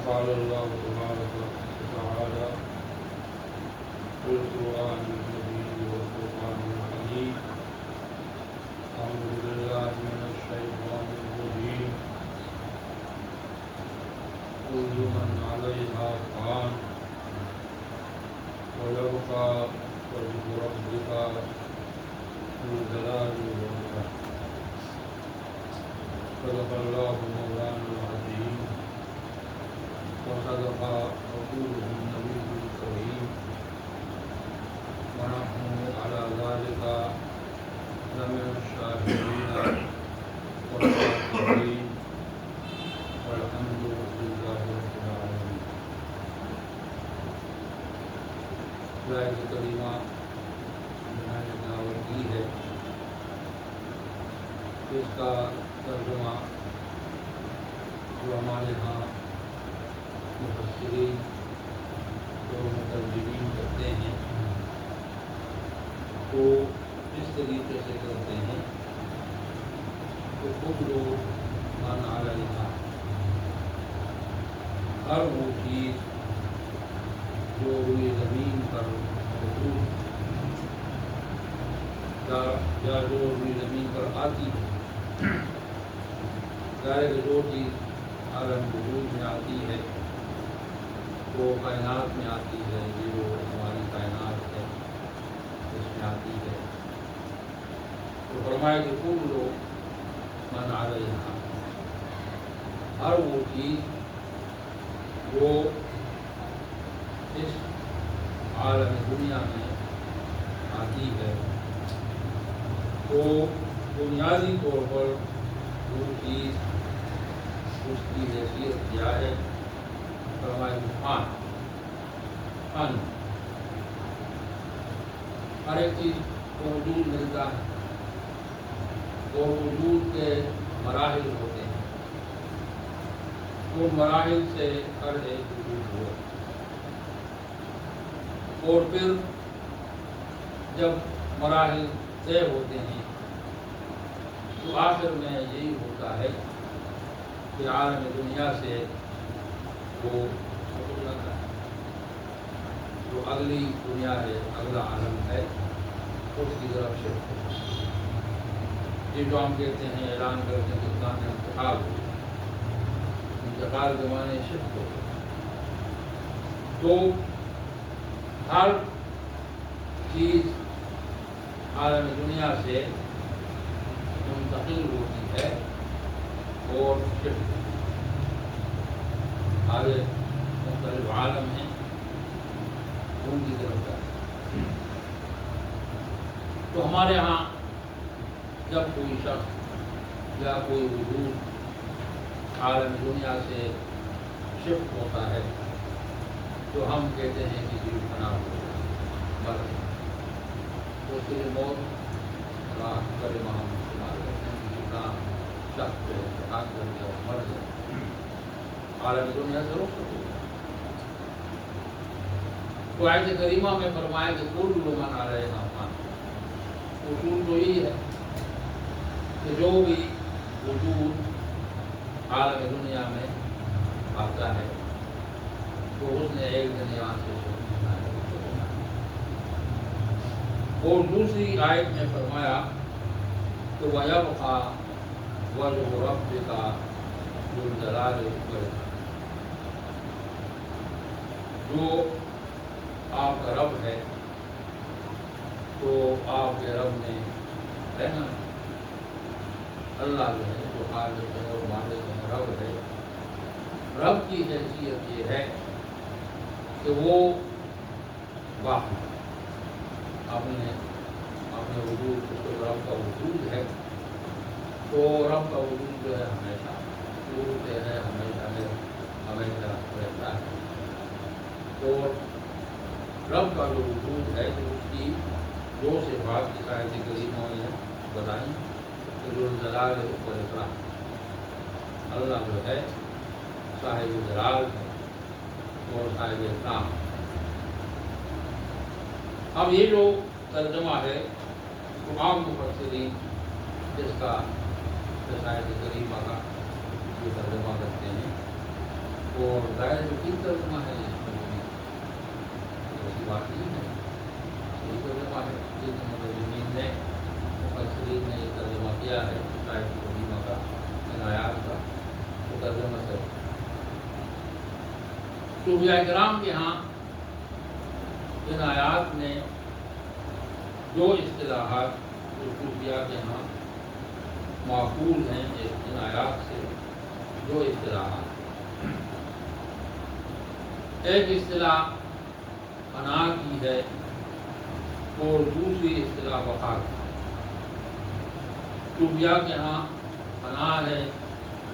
قال الله تبارك وتعالى في القرآن المجيد والفرقان الحميد أعوذ بالله من الشيطان الرجيم كل من عليها فان ويبقى وجه ربك ذو الجلال والإكرام صدق الله مولانا العظيم وصدق رسوله النبي الكريم ونحن على ذلك لمن الشاهدين والشاكرين والحمد لله رب العالمين. آیت کریمہ میں نے تلاوت کی ہے، اس کا ترجمہ جو ہمارے ہاں مفسرین جو مترجمین کرتے ہیں تو اس طریقے سے کرتے ہیں کہ خود لوگ من علیہا، ہر وہ چیز جو روئے زمین پر موجود یا جو روئے زمین پر آتی ہے، ظاہر جو چیز عالم وجود میں آتی ہے وہ کائنات میں آتی ہے، یہ جو ہماری کائنات ہے اس میں آتی ہے، تو فرمایا کہ کل لوگ من علیہا، ہر وہ چیز جو اس عالم دنیا میں آتی ہے، تو بنیادی طور پر وہ چیز اس کی حیثیت کیا ہے؟ فرمایا کہ فن، ہر ایک چیز کو وجود ملتا ہے اور وجود کے مراحل ہوتے ہیں، ان مراحل سے ہر ایک وجود ہوا، اور پھر جب مراحل طے ہوتے ہیں تو آخر میں یہی ہوتا ہے کہ عالم دنیا سے وہ نکل جاتا ہے، جو اگلی دنیا ہے، اگلا عالم ہے، اس کی طرف شفٹ ہوتا ہے، یہ جو ہم کہتے ہیں اعلان کرتے ہیں کہ اتنا انتقال ہو، انتقال کے معنی شفٹ ہو، تو ہر چیز عالم دنیا سے منتقل ہوتی ہے اور شفٹ آگے مختلف عالم ہیں ان کی طرف جاتے ہیں۔ تو ہمارے ہاں جب کوئی شخص یا کوئی وجود عالم دنیا سے شفٹ ہوتا ہے تو ہم کہتے ہیں کہ یہ فنا ہو گیا، مر گیا، تو اس کے لیے موت کا کلمہ ہم استعمال کرتے ہیں کہ جتنا شخص جو ہے انتقال کر گیا اور مر گیا، عالم دنیا سے رخصت ہو گیا۔ تو آیت کریمہ میں فرمایا کہ کل من علیہا فان، اصول تو یہی ہے کہ جو بھی وجود عالم دنیا میں آتا ہے تو اس نے ایک دن یہاں سے چھوڑنا ہے۔ اور دوسری آیت میں فرمایا کہ وَيَبْقَى وَجْهُ رَبِّكَ ذُو الْجَلَالِ وَالْإِكْرَامِ، جو آپ کا رب ہے تو آپ کے رب نے رہنا، اللہ جو ہے جو خالق ہے اور مالک ہے، رب ہے، رب کی حیثیت یہ ہے کہ وہ واقع اپنے وجود، رب کا وجود ہے، تو رب کا وجود جو ہے ہمیشہ شروع سے ہے، ہمیشہ رہتا ہے، تو رب کا جو وجود ہے تو اس کی دو صفات کی آیت کریمہ نے بتائیں کہ ذو الجلال والاکرام، اللہ جو ہے صاحب جلال ہے اور صاحب اکرام۔ اب یہ جو ترجمہ ہے تمام مفسرین جس کا آیت کریمہ کا یہ ترجمہ کرتے ہیں، اور ظاہر جو ٹھیک ترجمہ ہے ایسی بات نہیں ہے، صحیح ترجمہ ہے جن مترجمین نے مفسرین نے یہ ترجمہ کیا ہے آیت کریمہ کا، ان آیات کا، وہ ترجمہ سے صوفیاء کرام کے ہاں ان آیات میں جو اصطلاحات جو صوفیاء کے ہاں معقول ہیں ان آیات سے، جو اصطلاحات، ایک اصطلاح فنا کی ہے اور دوسری اصطلاح بقا کی۔ صوفیاء کے ہاں فنا ہے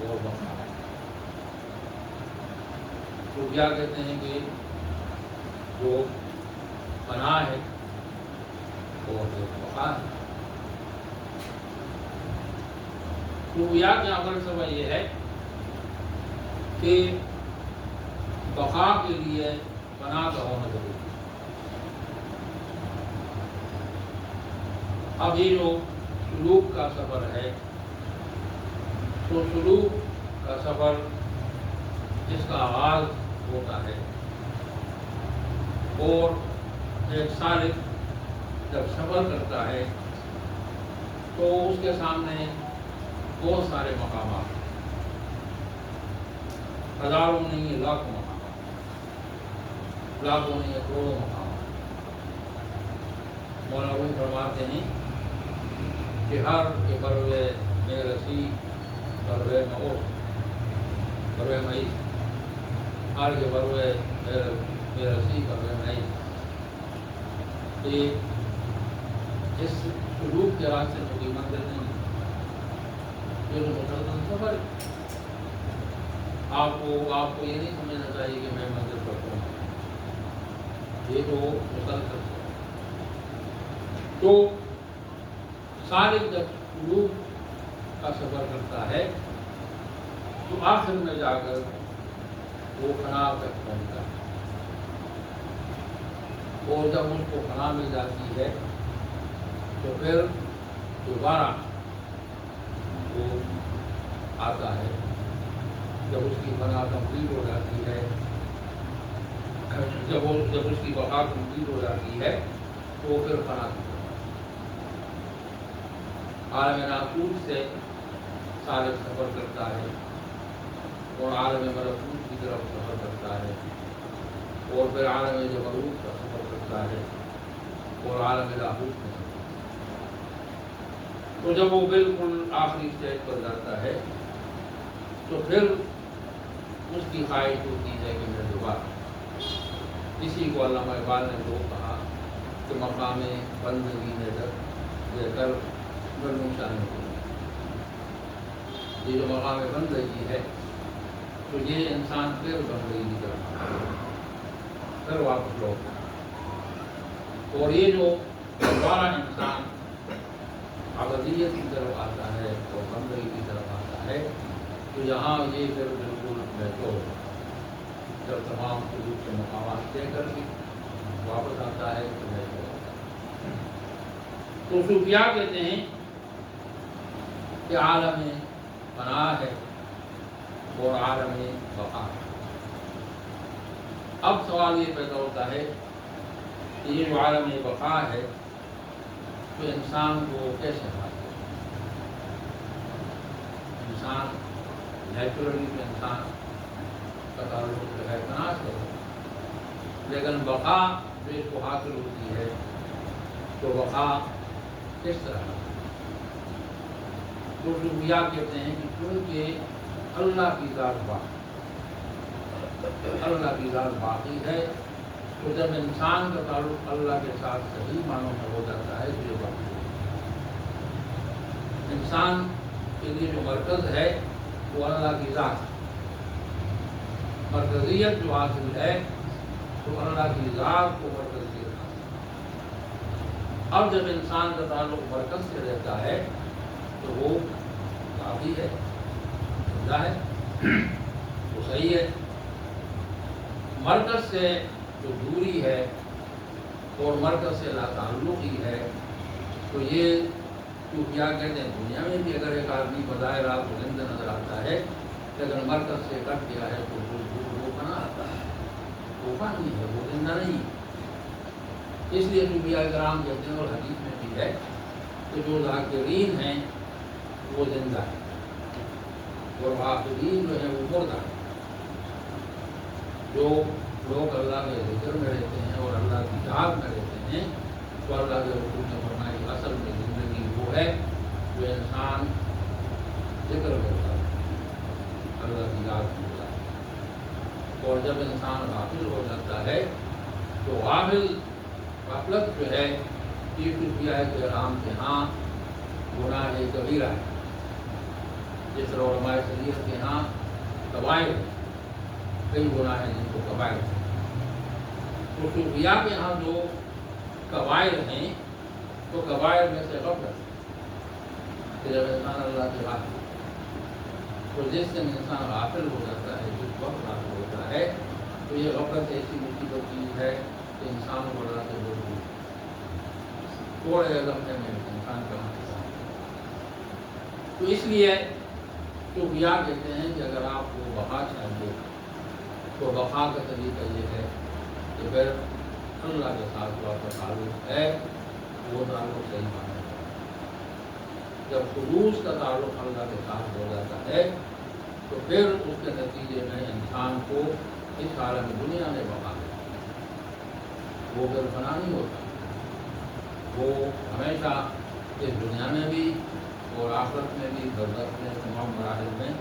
اور بقا ہے۔ صوفیاء کہتے ہیں کہ جو فنا ہے اور جو بقا ہے۔ صوفیاء کے عمل سبب یہ ہے کہ بقا کے لیے فنا کا ہونا ضروری ہے۔ اب یہ جو سلوک کا سفر ہے تو سلوک کا سفر جس کا آغاز ہوتا ہے اور ایک سالک جب سفر کرتا ہے تو اس کے سامنے بہت سارے مقامات، ہزاروں نہیں لاکھوں مقامات، لاکھوں نہیں کروڑوں مقامات۔ مولانا فرماتے ہیں کہ ہر کے بروے میں رسی بروے میں بروے مئی، ہر کے بروے میں رسی بروے مئی، کہ اس سلوک کے راستے میں کوئی منزل نہیں، یہ تو مسلسل سفر ہے۔ آپ کو یہ نہیں سمجھنا چاہیے کہ میں منزل پر پہنچوں، یہ تو مسلسل سفر۔ تو سالک جب سلوک کا سفر کرتا ہے تو آخر میں جا کر وہ فنا تک پہنچتا ہے، اور جب اس کو فنا مل جاتی ہے تو پھر دوبارہ وہ آتا ہے۔ جب اس کی فنا کمپلیٹ ہو جاتی ہے، جب اس کی بقا کمپلیٹ ہو جاتی ہے تو وہ پھر فنا کی عالم ناسوت سے سالک سفر کرتا ہے اور عالم ملکوت کی طرف سفر کرتا ہے اور پھر عالم جبروت کا سفر کرتا ہے اور عالم لاہوت میں سفر کرتا ہے۔ تو جب وہ بالکل آخری اسٹیج پر جاتا ہے تو پھر اس کی خواہش ہوتی ہے کہ میں دوبارہ، اسی کو علامہ اقبال نے وہ کہا کہ مقام بندگی میں لے کر گردوں شامل ہو، یہ جو مقام بندگی ہے تو یہ انسان پھر بندگی کی طرف آتا ہے، پھر واپس لوٹتا ہے، اور یہ جو دوبارہ انسان ابدیت کی طرف آتا ہے اور بندگی کی طرف آتا ہے تو یہاں یہ پھر بالکل محفوظ ہے۔ جب تمام سلوک کے مقامات طے کر کے واپس آتا ہے تو محفوظ ہوتا ہے۔ تو صوفیاء کہتے ہیں کہ عالم فنا ہے اور عالم بقا ہے۔ اب سوال یہ پیدا ہوتا ہے کہ یہ جو عالم بقا ہے تو انسان کو کیسے حاصل ہے؟ انسان نیچرلی تو انسان کا تعلق جو ہے فنا سے ہے، لیکن بقا جو اس کو حاصل ہوتی ہے تو بقا کس طرح ہے؟ تو صوفیاء کہتے ہیں کہ کیونکہ اللہ کی ذات باقی، اللہ کی ذات باقی ہے تو جب انسان کا تعلق اللہ کے ساتھ صحیح معنوں میں ہو جاتا ہے تو یہ باقی ہے۔ انسان کے لیے جو مرکز ہے وہ اللہ کی ذات ہے، مرکزیت جو حاصل ہے تو اللہ کی ذات کو مرکزیت حاصل۔ اب جب انسان کا تعلق مرکز سے رہتا ہے تو وہ باقی ہے، زندہ ہے، وہ صحیح ہے۔ مرکز سے جو دوری ہے اور مرکز سے لا تعلقی ہے تو یہ صوفیاء کہتے ہیں دنیا میں بھی اگر ایک آدمی بظاہر آپ کو زندہ نظر آتا ہے لیکن مرکز سے کٹ گیا ہے تو وہ وہ فانی ہے، وہ زندہ نہیں ہے۔ اس لیے صوفیاء کرام کہتے ہیں، اور حدیث میں بھی ہے کہ جو ذاکرین ہیں وہ زندہ ہے اور غافلین جو ہیں وہ مردہ ہے۔ جو لوگ اللہ کے ذکر میں رہتے ہیں اور اللہ کی یاد میں رہتے ہیں تو اللہ کے رسول نے فرمایا کہ اصل میں زندگی وہ ہے جو انسان ذکر کرتا ہے، اللہ کی یاد کرتا ہے۔ اور جب انسان غافل ہو جاتا ہے تو غفلت جو ہے یہ صوفیاء کرام کے ہاں گناہ کبیرہ ہے، جس طرح علماء شریعت کے ہاں کبائر کئی گناہ ہیں جن کو کبائر ہے۔ تو صوفیاء کے ہاں جو کبائر ہیں تو کبائر میں سے غفلت کہ جب انسان اللہ کے غافل تو جس دن انسان غافل ہو جاتا ہے، جس وقت غافل ہوتا ہے تو یہ غفلت ایسی مصیبت چیز ہے کہ انسان کو اللہ سے دور ہو تھوڑے لمحے میں انسان کہاں سے۔ تو اس لیے صوفیاء کہتے ہیں کہ اگر آپ کو بقا چاہیے تو بقا کا طریقہ یہ ہے کہ پھر اللہ کے ساتھ جو آپ کا تعلق ہے وہ تعلق صحیح مانا جائے۔ جب خلوص کا تعلق اللہ کے ساتھ ہو جاتا ہے تو پھر اس کے نتیجے میں انسان کو اس عالم دنیا میں بقا ہے، وہ پھر فنا نہیں ہوتا، وہ ہمیشہ اس دنیا میں بھی اور آخرت میں بھی برزخ میں تمام مراحل میں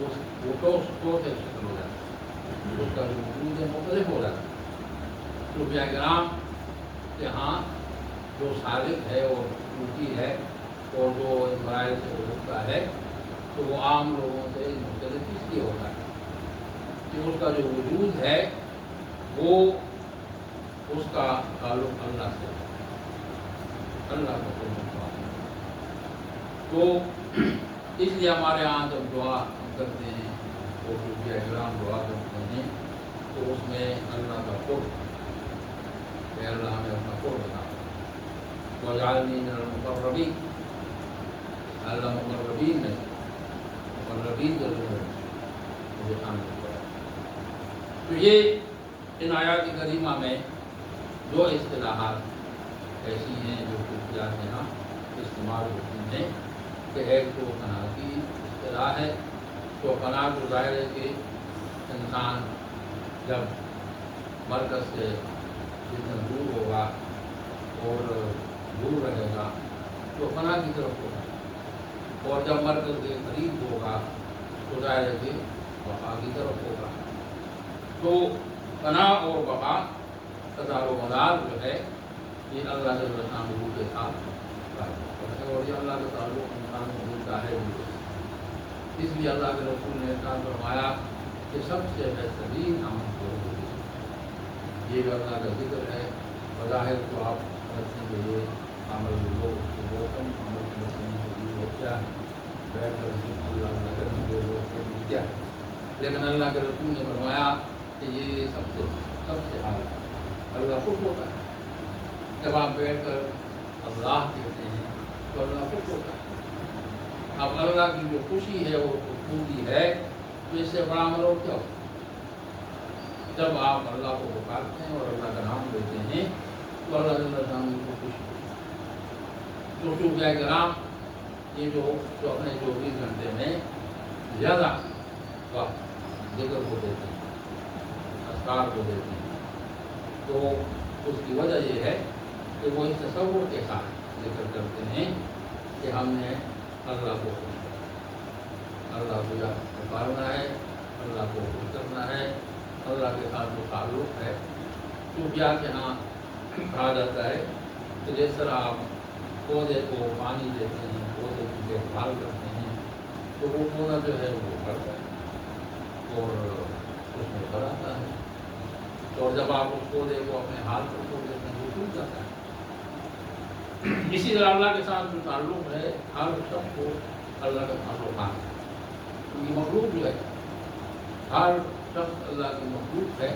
وہ ٹوس ایک شکل ہو جاتا ہے، اس کا جو وجود ہے مختلف ہو جاتا ہے۔ صوفیاء کرام کے ہاں جو سالک ہے اور صوفی ہے اور جو اس مراحل سے گزرتا ہے تو وہ عام لوگوں سے مختلف اس لیے ہوتا ہے کہ اس کا جو وجود ہے وہ اس کا تعلق اللہ سے ہے، اللہ کا کوئی مقام ہے۔ تو اس لیے ہمارے یہاں جب دعا ہم کرتے ہیں تو صوفیاء کرام دعا کرتے ہیں تو اس میں اللہ کا قرب کہ اللہ ہمیں اپنا قرب بنا وجعلنی من المقربین، اللہ مقربین میں مقربین ضرور ہے مجھے شامل کرے۔ تو یہ ان آیات کریمہ میں جو اصطلاحات ایسی ہیں جو صوفیاء کے یہاں استعمال ہوتی ہیں کہ ایک تو پناہ کی اصطلاح ہے، تو پناہ کو ظاہر ہے کہ انسان جب مرکز سے جتنا دور ہوگا اور دور رہے گا تو پناہ کی طرف ہوگا، اور جب مرکز کے قریب ہوگا تو ظاہر ہے کہ بقا کی طرف ہوگا۔ تو پناہ اور بقا کا دار و مدار جو ہے یہ اللہ جل شانہ کے ساتھ ہے، اور یہ اللہ کا تعلق انسان کو ملتا ہے۔ اس لیے اللہ کے رسول نے ارشاد فرمایا کہ سب سے بہترین عمل کو یہ جو اللہ کا ذکر ہے بظاہر تو آپ کرتے ہیں کہ یہ عمل لوگ وہ کم عمل کرتے ہیں کہ وہ کیا ہے، بیٹھ کر اللہ کرنے کے لوگ کیا ہے، لیکن اللہ کے رسول نے فرمایا کہ یہ سب سے اعلیٰ اللہ خوش ہوتا ہے۔ جب آپ بیٹھ کر اللہ کہتے ہیں تو اللہ خوش ہوتا ہے۔ اب اللہ کی جو خوشی ہے وہ خوشبودی ہے تو اس سے بڑا عمل اور کیا ہوتا ہے؟ جب آپ اللہ کو پکارتے ہیں اور اللہ کا نام لیتے ہیں تو اللہ تعالیٰ شانہ کو خوشی ہوتی ہے۔ تو صوفیاء کرام یہ جو اپنے 24 گھنٹے میں زیادہ وقت ذکر کو دیتے ہیں، اذکار کو دیتے ہیں، تو اس کی وجہ یہ ہے کہ وہ اس تصور کے ساتھ ذکر کرتے ہیں کہ ہم نے اللہ کو خوش کرنا، اللہ کو یاد پکارنا ہے، اللہ کو خوش کرنا ہے، اللہ کے ساتھ جو تعلق ہے۔ صوفیاء کے ہاں کہا جاتا ہے کہ جس طرح آپ پودے کو پانی دیتے ہیں، پودے کی دیکھ بھال کرتے ہیں تو وہ پودا جو ہے وہ بڑھتا ہے اور اس میں پھل آتا ہے، اور جب آپ اس پودے کو اپنے ہاتھ پر چھوڑ دیتے ہیں وہ ٹوٹ جاتا ہے۔ اسی طرح اللہ کے ساتھ جو تعلق ہے ہر شخص کو اللہ کا تعلق ہے، کیونکہ مخلوق جو ہے ہر شخص اللہ کی مخلوق ہے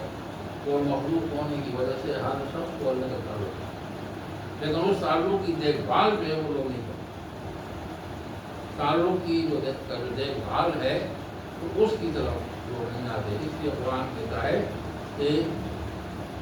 اور مخلوق ہونے کی وجہ سے ہر شخص کو اللہ کا تعلق ہے، لیکن اس تعلق کی دیکھ بھال جو ہے وہ لوگ نہیں کرتے۔ تعلق کی جو دیکھ بھال ہے تو اس کی طرف لوگ نہیں آتے۔ اس لیے قرآن کہتا ہے کہ